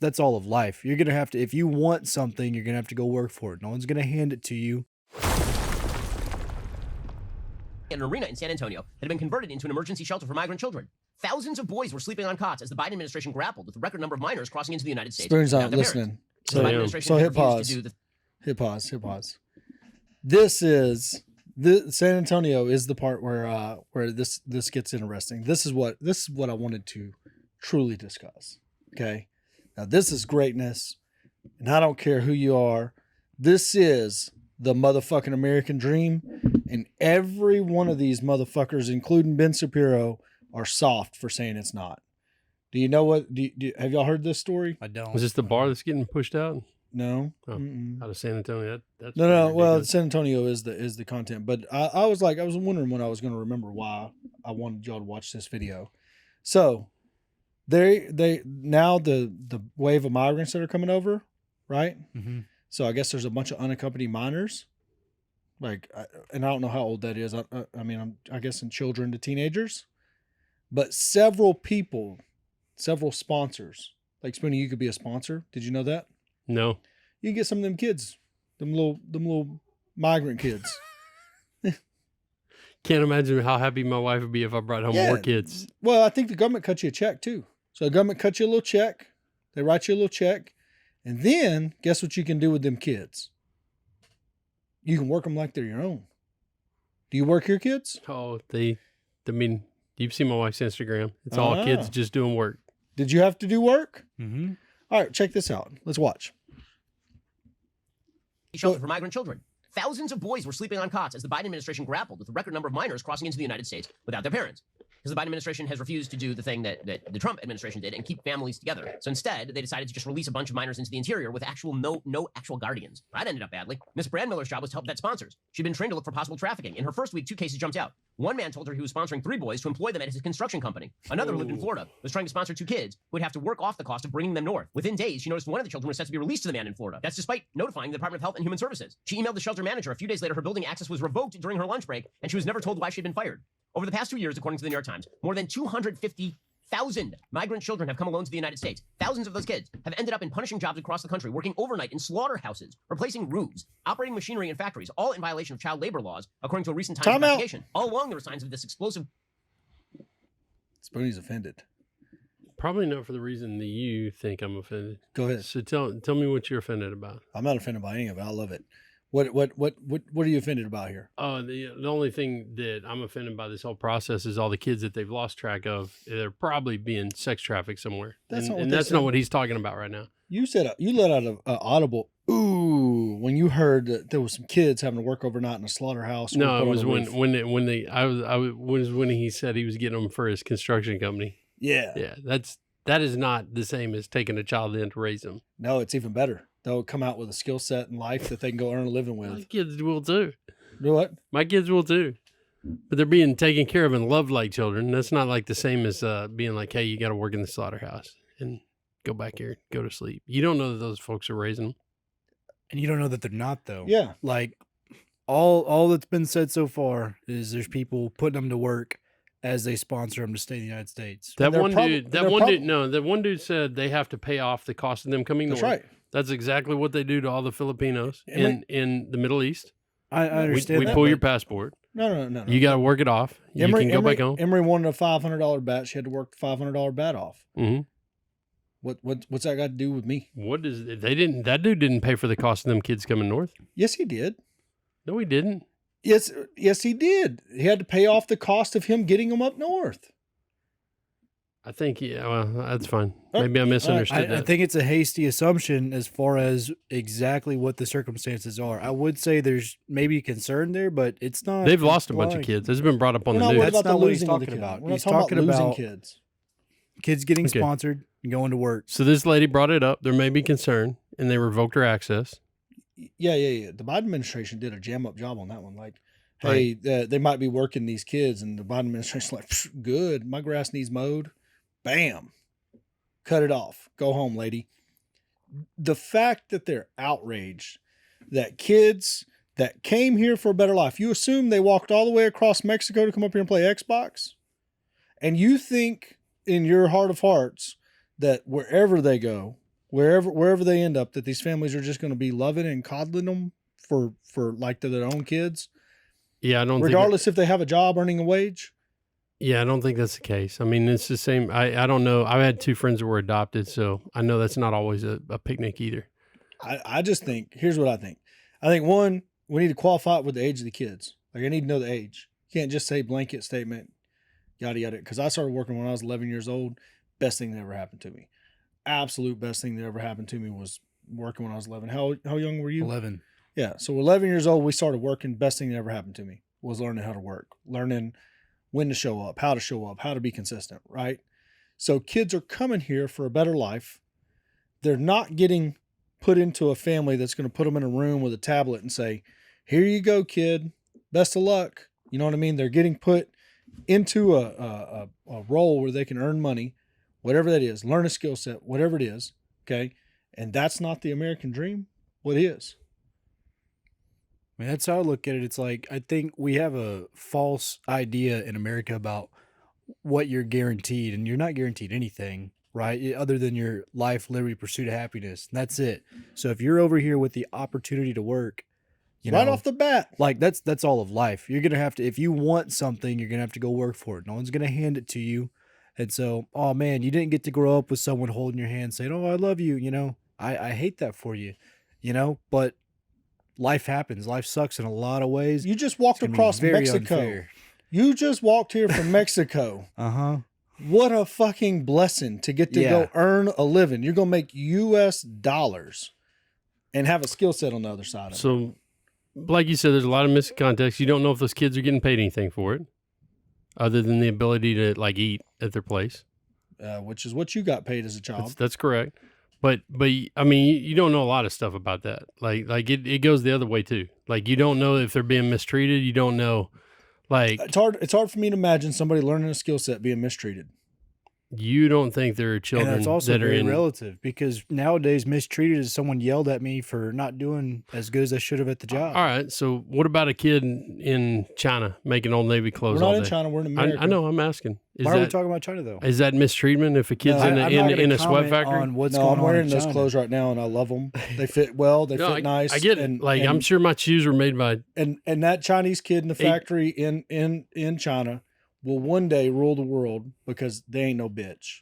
That's all of life. You're going to have to, if you want something, you're going to have to go work for it. No one's going to hand it to you. An arena in San Antonio that had been converted into an emergency shelter for migrant children. Thousands of boys were sleeping on cots as the Biden administration grappled with the record number of minors crossing into the United States. Spoon's not listening. So hit pause. Hit pause. This is San Antonio is the part where this gets interesting. This is what I wanted to truly discuss. Okay. Now this is greatness, and I don't care who you are. This is the motherfucking American dream, and every one of these motherfuckers, including Ben Shapiro, are soft for saying it's not. Do you know what? Have y'all heard this story? I don't. Is this the bar that's getting pushed out? No. Oh, out of San Antonio. That's no. Well, San Antonio is the content, but I was wondering when I was going to remember why I wanted y'all to watch this video. So they now the wave of migrants that are coming over, right? Mm-hmm. So I guess there's a bunch of unaccompanied minors, and I don't know how old that is. I mean, I guess in children to teenagers, but several sponsors. Like Spoonie, you could be a sponsor. Did you know that? No. You can get some of them kids, them little migrant kids. Can't imagine how happy my wife would be if I brought home more kids. Well, I think the government cuts you a check too. So the government cuts you a little check. They write you a little check. And then guess what you can do with them kids? You can work them like they're your own. Do you work your kids? Oh, you've seen my wife's Instagram. It's all kids just doing work. Did you have to do work? Mm-hmm. All right, check this out. Let's watch. Shelter for migrant children. Thousands of boys were sleeping on cots as the Biden administration grappled with the record number of minors crossing into the United States without their parents. Because the Biden administration has refused to do the thing that the Trump administration did and keep families together. So instead, they decided to just release a bunch of minors into the interior with no actual guardians. That ended up badly. Miss Brandmiller's job was to help vet sponsors. She'd been trained to look for possible trafficking. In her first week, 2 cases jumped out. One man told her he was sponsoring 3 boys to employ them at his construction company. Another who lived in Florida was trying to sponsor 2 kids who would have to work off the cost of bringing them north. Within days, she noticed one of the children was set to be released to the man in Florida. That's despite notifying the Department of Health and Human Services. She emailed the shelter manager. A few days later, her building access was revoked during her lunch break, and she was never told why she'd been fired. Over the past 2 years, according to the New York Times, more than 250,000 migrant children have come alone to the United States. Thousands of those kids have ended up in punishing jobs across the country, working overnight in slaughterhouses, replacing roofs, operating machinery in factories, all in violation of child labor laws, according to a recent Times investigation. All along, there were signs of this explosive... Spoonie's offended. Probably not for the reason that you think I'm offended. Go ahead. So tell me what you're offended about. I'm not offended by any of it. I love it. What are you offended about here? The only thing that I'm offended by this whole process is all the kids that they've lost track of. They're probably being sex trafficked somewhere. That's not what he's talking about right now. You said you let out an audible ooh when you heard that there was some kids having to work overnight in a slaughterhouse. No, it was when he said he was getting them for his construction company. Yeah. That is not the same as taking a child in to raise them. No, it's even better. They'll come out with a skill set in life that they can go earn a living with. My kids will too. Do what? My kids will too. But they're being taken care of and loved like children. That's not like the same as being like, hey, you got to work in the slaughterhouse and go back here, go to sleep. You don't know that those folks are raising them. And you don't know that they're not, though. Yeah. Like, all that's been said so far is there's people putting them to work as they sponsor them to stay in the United States. That one dude said they have to pay off the cost of them coming north. That's right. That's exactly what they do to all the Filipinos in the Middle East. I understand we that. pull your passport. No. You got to work it off. You can go back home. Emery wanted a $500 bat. She had to work the $500 bat off. Mm-hmm. What's that got to do with me? That dude didn't pay for the cost of them kids coming north. Yes, he did. No, he didn't. Yes, he did. He had to pay off the cost of him getting them up north. I think, well, that's fine. Maybe I misunderstood that. I think it's a hasty assumption as far as exactly what the circumstances are. I would say there's maybe concern there, but it's not. They've lost a bunch of kids. It's been brought up on the news. That's not what he's talking about. He's talking about kids getting sponsored and going to work. So this lady brought it up. There may be concern, and they revoked her access. Yeah. The Biden administration did a jam-up job on that one. Like, hey, they might be working these kids, and the Biden administration's like, good, my grass needs mowed. Bam. Cut it off. Go home, lady. The fact that they're outraged that kids that came here for a better life, you assume they walked all the way across Mexico to come up here and play Xbox? And you think in your heart of hearts that wherever they go, wherever they end up, that these families are just going to be loving and coddling them for like they're their own kids. Yeah, I don't regardless if they have a job earning a wage. Yeah, I don't think that's the case. I mean, it's the same. I don't know. I've had 2 friends that were adopted, so I know that's not always a picnic either. I just think, here's what I think. I think, one, we need to qualify it with the age of the kids. Like, I need to know the age. You can't just say blanket statement, yada, yada. Because I started working when I was 11 years old. Best thing that ever happened to me. Absolute best thing that ever happened to me was working when I was 11. How young were you? 11. Yeah. So 11 years old, we started working. Best thing that ever happened to me was learning how to work, learning when to show up, how to be consistent, right? So kids are coming here for a better life. They're not getting put into a family that's going to put them in a room with a tablet and say, here you go, kid. Best of luck. You know what I mean? They're getting put into a role where they can earn money, whatever that is, learn a skill set, whatever it is. Okay. And that's not the American dream. What is? I mean, that's how I look at it. It's like, I think we have a false idea in America about what you're guaranteed, and you're not guaranteed anything, right? Other than your life, liberty, pursuit of happiness. And that's it. So if you're over here with the opportunity to work, you right know, off the bat, like that's all of life. You're going to have to, if you want something, you're going to have to go work for it. No one's going to hand it to you. And so, oh man, you didn't get to grow up with someone holding your hand saying, oh, I love you. You know, I hate that for you, you know, but life happens. Life sucks in a lot of ways. You just walked across Mexico. Unfair. You just walked here from Mexico. Uh-huh. What a fucking blessing to get to go earn a living. You're going to make US dollars and have a skill set on the other side of it. So, like you said, there's a lot of missing context. You don't know if those kids are getting paid anything for it other than the ability to like eat at their place. Which is what you got paid as a child. That's correct. But I mean, you don't know a lot of stuff about that. Like it goes the other way too. Like you don't know if they're being mistreated. You don't know, like it's hard for me to imagine somebody learning a skill set being mistreated. You don't think there are children and that's also that are very relative, because nowadays mistreated is someone yelled at me for not doing as good as I should have at the job. All right. So what about a kid in China making Old Navy clothes? We're not all in day? China. We're in America. I know. I'm asking. Why are we talking about China though? Is that mistreatment if a kid's in a sweat factory? On what's going I'm wearing on those clothes right now, and I love them. They fit well. They fit nice. I get it. And I'm sure my shoes were made by and that Chinese kid in the factory in China will one day rule the world because they ain't no bitch.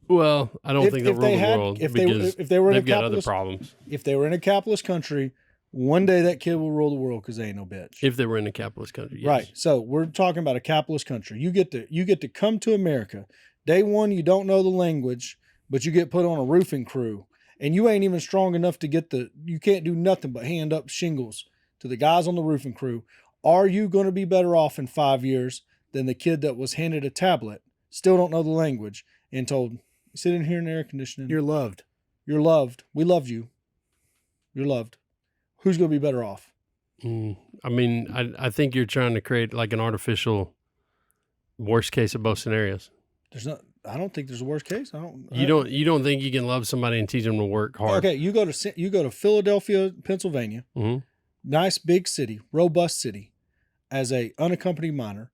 Well, I don't think they'll rule the world because if they were they've got other problems. If they were in a capitalist country, one day that kid will rule the world because they ain't no bitch. If they were in a capitalist country, yes. Right. So we're talking about a capitalist country. You get to come to America. Day one, you don't know the language, but you get put on a roofing crew, and you ain't even strong enough to you can't do nothing but hand up shingles to the guys on the roofing crew. Are you going to be better off in 5 years than the kid that was handed a tablet, still don't know the language, and told, sit in here in the air conditioning. You're loved. You're loved. We love you. You're loved. Who's going to be better off? I mean, I think you're trying to create like an artificial worst case of both scenarios. I don't think there's a worst case. You don't think you can love somebody and teach them to work hard? Okay, you go to Philadelphia, Pennsylvania, nice big city, robust city, as a unaccompanied minor,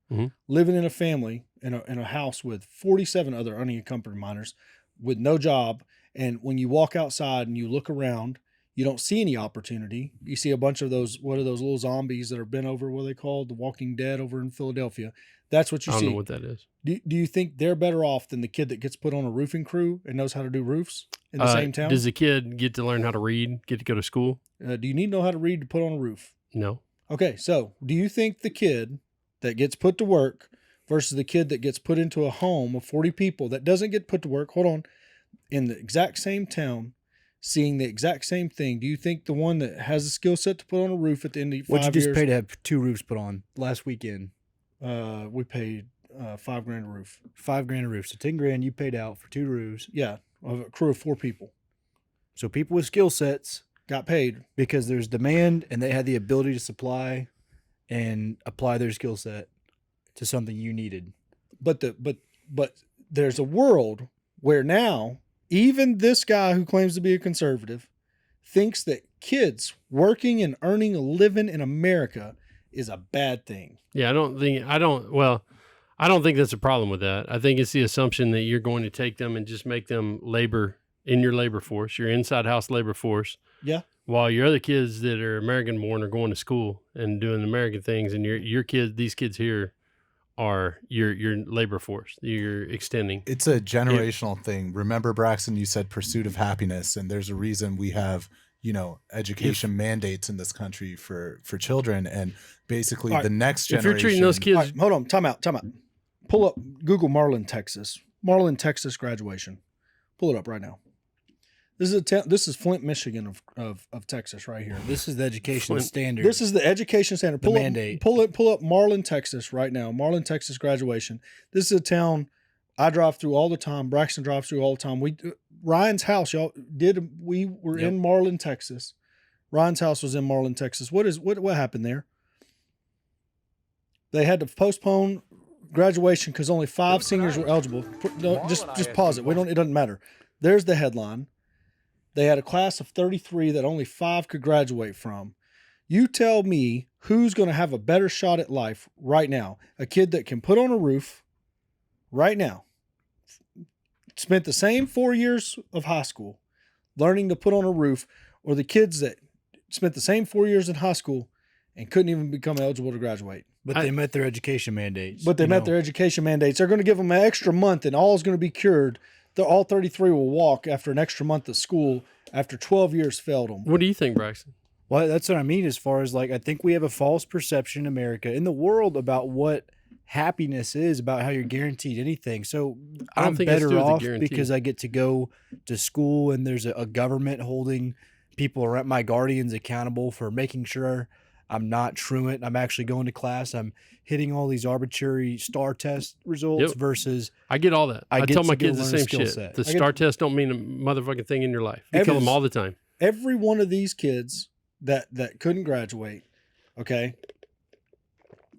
living in a family in a house with 47 other unaccompanied minors with no job. And when you walk outside and you look around, you don't see any opportunity. You see a bunch of those, what are those little zombies that are bent over, what are they called? The Walking Dead over in Philadelphia. That's what you see. I don't know what that is. Do you think they're better off than the kid that gets put on a roofing crew and knows how to do roofs in the same town? Does the kid get to learn how to read, get to go to school? Do you need to know how to read to put on a roof? No. Okay, so do you think the kid that gets put to work versus the kid that gets put into a home of 40 people that doesn't get put to work, in the exact same town, seeing the exact same thing, do you think the one that has the skill set to put on a roof at the end of 5 years? What'd you just pay to have 2 roofs put on last weekend? We paid $5,000 a roof. $5,000 a roof. So $10,000 you paid out for 2 roofs. Yeah, of a crew of 4 people. So people with skill sets got paid because there's demand, and they had the ability to supply and apply their skill set to something you needed. But there's a world where now even this guy who claims to be a conservative thinks that kids working and earning a living in America is a bad thing. Yeah, I don't think that's a problem with that. I think it's the assumption that you're going to take them and just make them labor in your labor force, your inside house labor force. Yeah. While your other kids that are American born are going to school and doing American things, and your kids, these kids here are your labor force. You're extending. It's a generational thing. Remember, Braxton, you said pursuit of happiness, and there's a reason we have, education mandates in this country for children, and basically the next generation. If you're treating those kids, right, hold on, time out. Pull up Google Marlin, Texas. Marlin, Texas graduation. Pull it up right now. This is Flint, Michigan of Texas right here. This is the education standard. This is the education standard. Mandate. Pull up Marlin, Texas right now. Marlin, Texas graduation. This is a town I drive through all the time. Braxton drives through all the time. Ryan's house, y'all we were in Marlin, Texas. Ryan's house was in Marlin, Texas. What happened there? They had to postpone graduation because only 5 seniors were eligible. No, just pause it. It doesn't matter. There's the headline. They had a class of 33 that only 5 could graduate from. You tell me who's going to have a better shot at life right now. A kid that can put on a roof right now, spent the same 4 years of high school learning to put on a roof, or the kids that spent the same 4 years in high school and couldn't even become eligible to graduate. But they met their education mandates. They're going to give them an extra month and all is going to be cured. All 33 will walk after an extra month of school after 12 years failed them. What do you think, Braxton? Well, that's what I mean as far as I think we have a false perception in America, in the world, about what happiness is, about how you're guaranteed anything. So I'm better off because I get to go to school and there's a government holding people around, my guardians, accountable for making sure I'm not truant. I'm actually going to class. I'm hitting all these arbitrary STAR test results versus I get all that. I tell my kids the same shit. Set. The STAR test don't mean a motherfucking thing in your life. You tell them all the time. Every one of these kids that couldn't graduate, okay,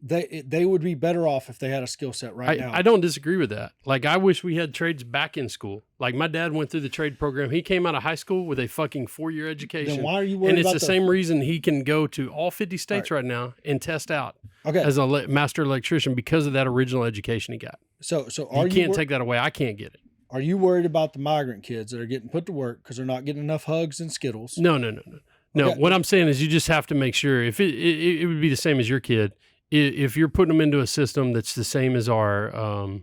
they would be better off if they had a skill set now. I don't disagree with that. I wish we had trades back in school. My dad went through the trade program. He came out of high school with a fucking 4-year education. Then why are you worried about And it's the same reason he can go to all 50 states right now and test out as a master electrician because of that original education he got. So you can't take that away. I can't get it. Are you worried about the migrant kids that are getting put to work because they're not getting enough hugs and Skittles? No. Okay. What I'm saying is you just have to make sure if it would be the same as your kid. If you're putting them into a system that's the same as our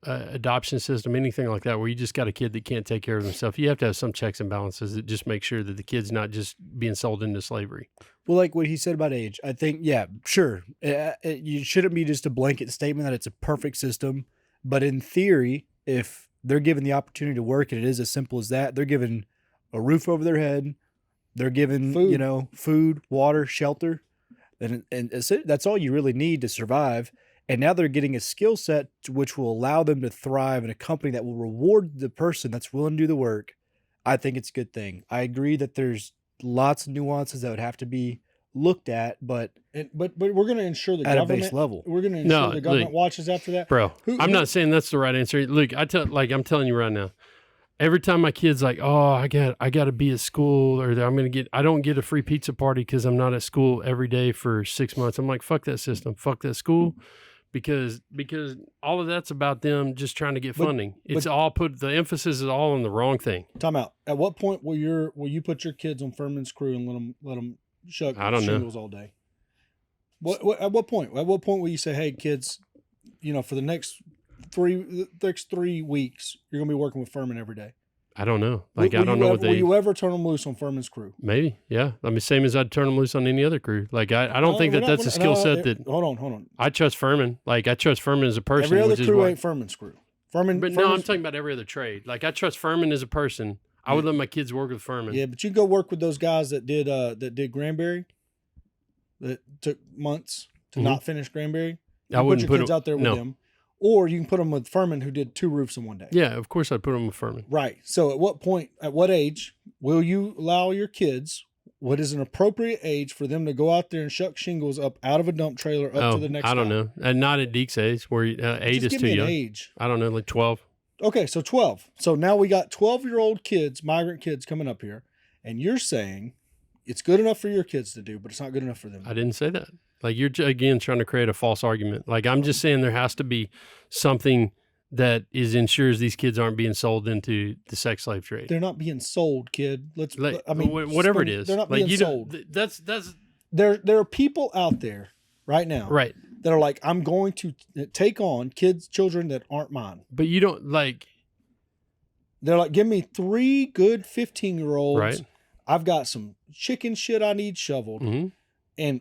adoption system, anything like that, where you just got a kid that can't take care of himself, you have to have some checks and balances that just make sure that the kid's not just being sold into slavery. Well, like what he said about age, I think, sure. You shouldn't be just a blanket statement that it's a perfect system. But in theory, if they're given the opportunity to work, and it is as simple as that, they're given a roof over their head, they're given, food, water, shelter. And that's all you really need to survive. And now they're getting a skill set which will allow them to thrive in a company that will reward the person that's willing to do the work. I think it's a good thing. I agree that there's lots of nuances that would have to be looked at, but we're going to ensure the government at a base level. We're going to ensure the government watches after that. Bro, I'm not saying that's the right answer. Luke, I'm telling you right now. Every time my kid's like, "Oh, I got to be at school," or I don't get a free pizza party because I'm not at school every day for 6 months. I'm like, fuck that system, fuck that school, because all of that's about them just trying to get funding. The emphasis is all on the wrong thing. Time out. At what point will you put your kids on Furman's crew and let them shuck shingles all day? At what point? At what point will you say, "Hey, kids, for the next 3 weeks, you're gonna be working with Furman every day"? I don't know. I don't know what they. Will you ever turn them loose on Furman's crew? Maybe, yeah. Same as I'd turn them loose on any other crew. I don't think that's a skill set that. Hold on. I trust Furman. I trust Furman as a person. Every other crew ain't Furman's crew. No, I'm talking about every other trade. I trust Furman as a person. I would let my kids work with Furman. Yeah, but you go work with those guys that did Granbury. That took months to not finish Granbury. I wouldn't put your kids out there with them. Or you can put them with Furman, who did 2 roofs in one day. Yeah, of course I'd put them with Furman. Right. So at what age will you allow your kids, what is an appropriate age for them to go out there and shuck shingles up out of a dump trailer to the next I don't know. And not at Deke's age, where 8 is too young. Age. I don't know, like 12. Okay, so 12. So now we got 12-year-old kids, migrant kids coming up here, and you're saying it's good enough for your kids to do, but it's not good enough for them. I didn't say that. You're, again, trying to create a false argument. I'm just saying there has to be something that ensures these kids aren't being sold into the sex slave trade. They're not being sold, kid. I mean, whatever it is, they're not being sold. That's there are people out there right now, right, that are like, I'm going to take on children that aren't mine. But you don't like. They're like, give me 3 good 15-year-olds. Right. I've got some chicken shit I need shoveled, and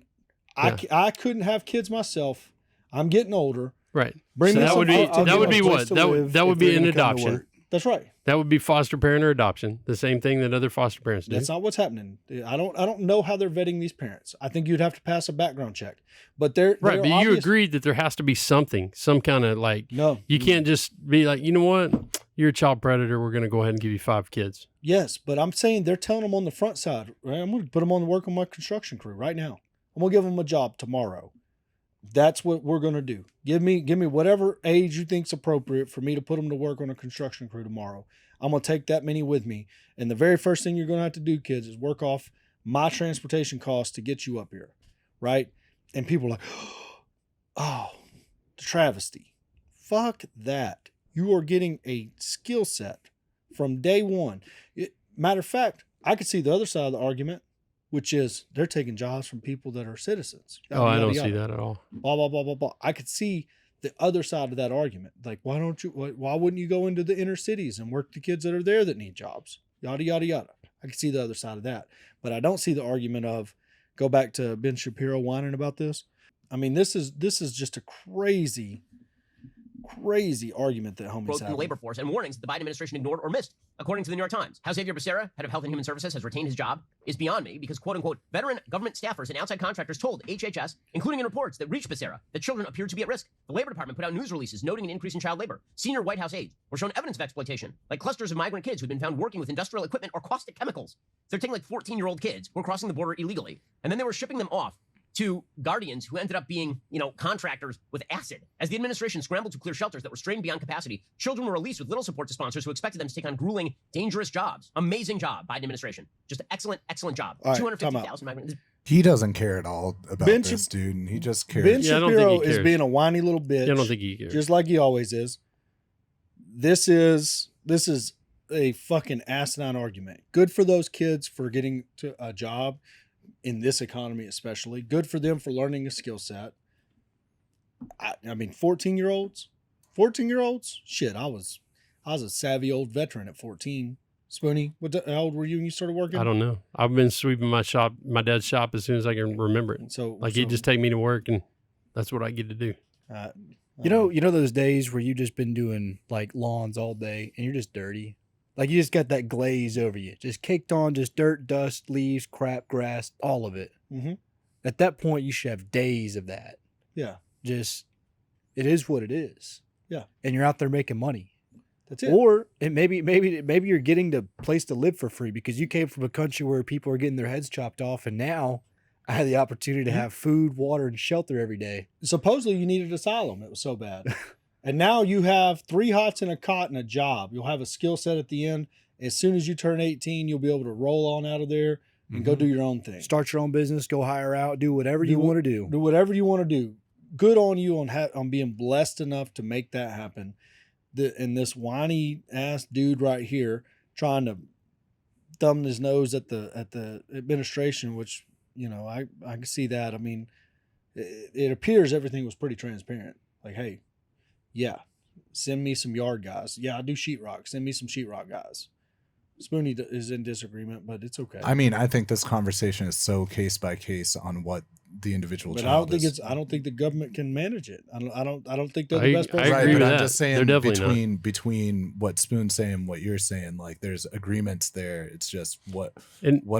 I couldn't have kids myself. I'm getting older. Right. Bring so me that would be what? That would be an adoption. That's right. That would be foster parent or adoption. The same thing that other foster parents do. That's not what's happening. I don't know how they're vetting these parents. I think you'd have to pass a background check. But they're right. But you agreed that there has to be something, some kind of like. No. You can't just be like, you know what? You're a child predator. We're going to go ahead and give you 5 kids. Yes, but I'm saying they're telling them on the front side. Right? I'm going to put them on the work on my construction crew right now. I'm going to give them a job tomorrow. That's what we're going to do. Give me whatever age you think's appropriate for me to put them to work on a construction crew tomorrow. I'm going to take that many with me. And the very first thing you're going to have to do, kids, is work off my transportation costs to get you up here. Right? And people are like, oh, the travesty. Fuck that. You are getting a skill set from day one. Matter of fact, I could see the other side of the argument, which is they're taking jobs from people that are citizens. I don't see that at all. Blah, blah, blah, blah, blah. I could see the other side of that argument. Like, why wouldn't you go into the inner cities and work the kids that are there that need jobs? Yada, yada, yada. I could see the other side of that. But I don't see the argument of, go back to Ben Shapiro whining about this. I mean, this is just a crazy argument that homies growth have. in the labor force and warnings that the Biden administration ignored or missed. According to the New York Times, how Xavier Becerra, head of Health and Human Services, has retained his job is beyond me because, quote unquote, veteran government staffers and outside contractors told HHS, including in reports that reached Becerra, that children appeared to be at risk. The Labor Department put out news releases noting an increase in child labor. Senior White House aides were shown evidence of exploitation, like clusters of migrant kids who'd been found working with industrial equipment or caustic chemicals. They're taking like 14-year-old kids who were crossing the border illegally, and then they were shipping them off to guardians who ended up being, contractors with acid. As the administration scrambled to clear shelters that were strained beyond capacity, children were released with little support to sponsors who expected them to take on grueling, dangerous jobs. Amazing job, Biden administration. Just an excellent job. All right, 250,000 migrants. He doesn't care at all about this, dude. And he just cares. Ben Shapiro is being a whiny little bitch. I don't think he cares. Just like he always is. This is a fucking asinine argument. Good for those kids for getting to a job in this economy, especially. Good for them for learning a skill set. I mean, 14-year-olds? Shit, I was a savvy old veteran at 14. Spoonie, how old were you when you started working? I don't know. I've been sweeping my dad's shop as soon as I can remember it. He'd just take me to work, and that's what I get to do. You know those days where you just been doing like lawns all day and you're just dirty? Like you just got that glaze over you, just caked on, just dirt, dust, leaves, crap, grass, all of it. Mm-hmm. At that point, you should have days of that. Yeah. Just, it is what it is. Yeah. And you're out there making money. That's it. Or maybe you're getting the place to live for free because you came from a country where people are getting their heads chopped off, and now I had the opportunity to have food, water, and shelter every day. Supposedly you needed asylum. It was so bad. And now you have 3 hots and a cot and a job. You'll have a skill set at the end. As soon as you turn 18, you'll be able to roll on out of there and go do your own thing. Start your own business, go hire out, do whatever you want to do. Do whatever you want to do. Good on you on being blessed enough to make that happen. And this whiny ass dude right here trying to thumb his nose at the administration, which, I can see that. I mean, it appears everything was pretty transparent. Like, hey, yeah, send me some yard guys. Yeah, I do sheetrock. Send me some sheetrock guys. Spoonie is in disagreement, but it's okay. I mean, I think this conversation is so case by case on what the individual child is. I don't think the government can manage it. I don't think they're the best person. I agree with but that. I'm just saying between what Spoon's saying and what you're saying, like there's agreements there. It's just what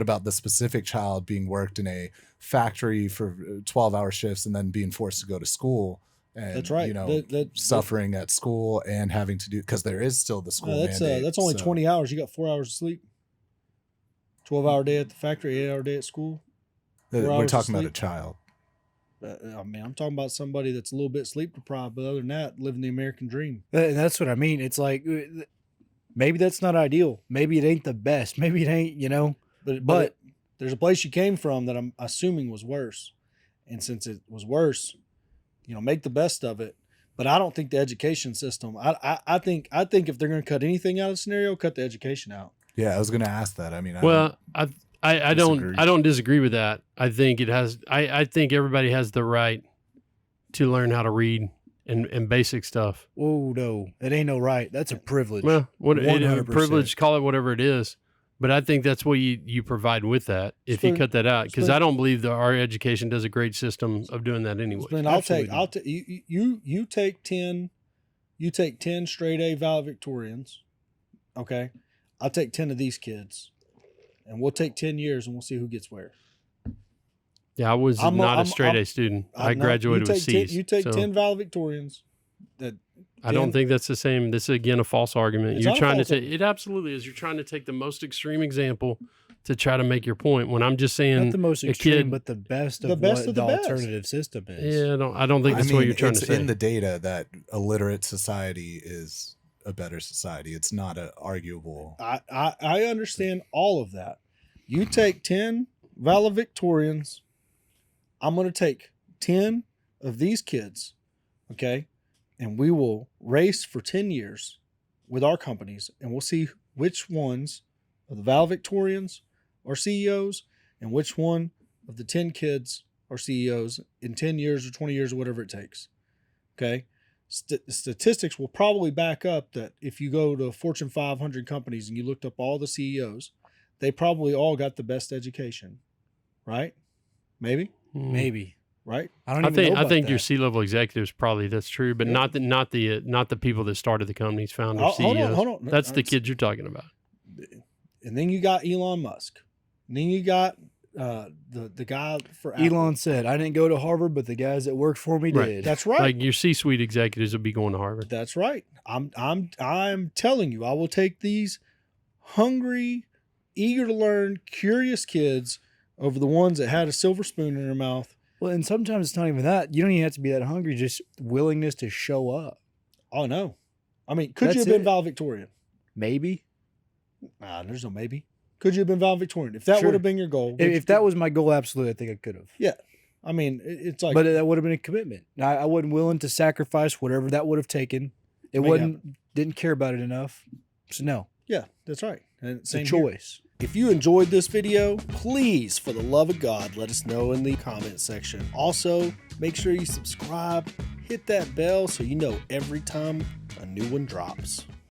about the specific child being worked in a factory for 12-hour shifts and then being forced to go to school. And, that's right. Suffering at school and having to do, because there is still the school mandate. That's only 20 hours. You got 4 hours of sleep. 12-hour day at the factory, 8-hour day at school. We're talking about a child. I mean, I'm talking about somebody that's a little bit sleep deprived, but other than that, living the American dream. And that's what I mean. It's like, maybe that's not ideal. Maybe it ain't the best. Maybe it ain't, But there's a place you came from that I'm assuming was worse. And since it was worse, make the best of it. But I don't think the education system. I think if they're going to cut anything out of the scenario, cut the education out. Yeah, I was going to ask that. I mean, I don't disagree with that. I think it has. I think everybody has the right to learn how to read and basic stuff. Whoa, no, it ain't no right. That's a privilege. Well, privilege, call it whatever it is. But I think that's what you provide with that if you cut that out, because I don't believe that our education does a great system of doing that anyway. You take 10 straight A valedictorians, okay? I'll take 10 of these kids, and we'll take 10 years, and we'll see who gets where. Yeah, I was not a straight A student. I graduated with C's. You take 10 valedictorians that. I don't think that's the same. This is, again, a false argument. You're trying to take it. Absolutely is. You're trying to take the most extreme example to try to make your point. When I'm just saying, not the most extreme, but the best of what the alternative system is. Yeah, I don't think that's what you're trying to say. It's in the data that a literate society is a better society. It's not an arguable. I understand all of that. You take 10 valedictorians. I'm going to take 10 of these kids, okay? And we will race for 10 years with our companies, and we'll see which ones of the valedictorians are CEOs and which one of the 10 kids are CEOs in 10 years or 20 years or whatever it takes. Okay? Statistics will probably back up that if you go to Fortune 500 companies and you looked up all the CEOs, they probably all got the best education, right? Maybe? Maybe. Right. I think your C-level executives probably that's true, but not the people that started the companies, founders, CEOs. Hold on. That's the kids you're talking about. And then you got Elon Musk. And then you got the guy for Apple. Elon said, "I didn't go to Harvard, but the guys that worked for me did." That's right. Like your C-suite executives would be going to Harvard. That's right. I'm telling you, I will take these hungry, eager to learn, curious kids over the ones that had a silver spoon in their mouth. Well, and sometimes it's not even that. You don't even have to be that hungry, just willingness to show up. Oh, no. I mean, could you have been valedictorian? Maybe. Nah, there's no maybe. Could you have been valedictorian? If that would have been your goal. If that was my goal, absolutely, I think I could have. Yeah. I mean, it's like. But that would have been a commitment. I wasn't willing to sacrifice whatever that would have taken. Didn't care about it enough. So, no. Yeah, that's right. And it's a choice. If you enjoyed this video, please, for the love of God, let us know in the comment section. Also, make sure you subscribe, hit that bell so you know every time a new one drops.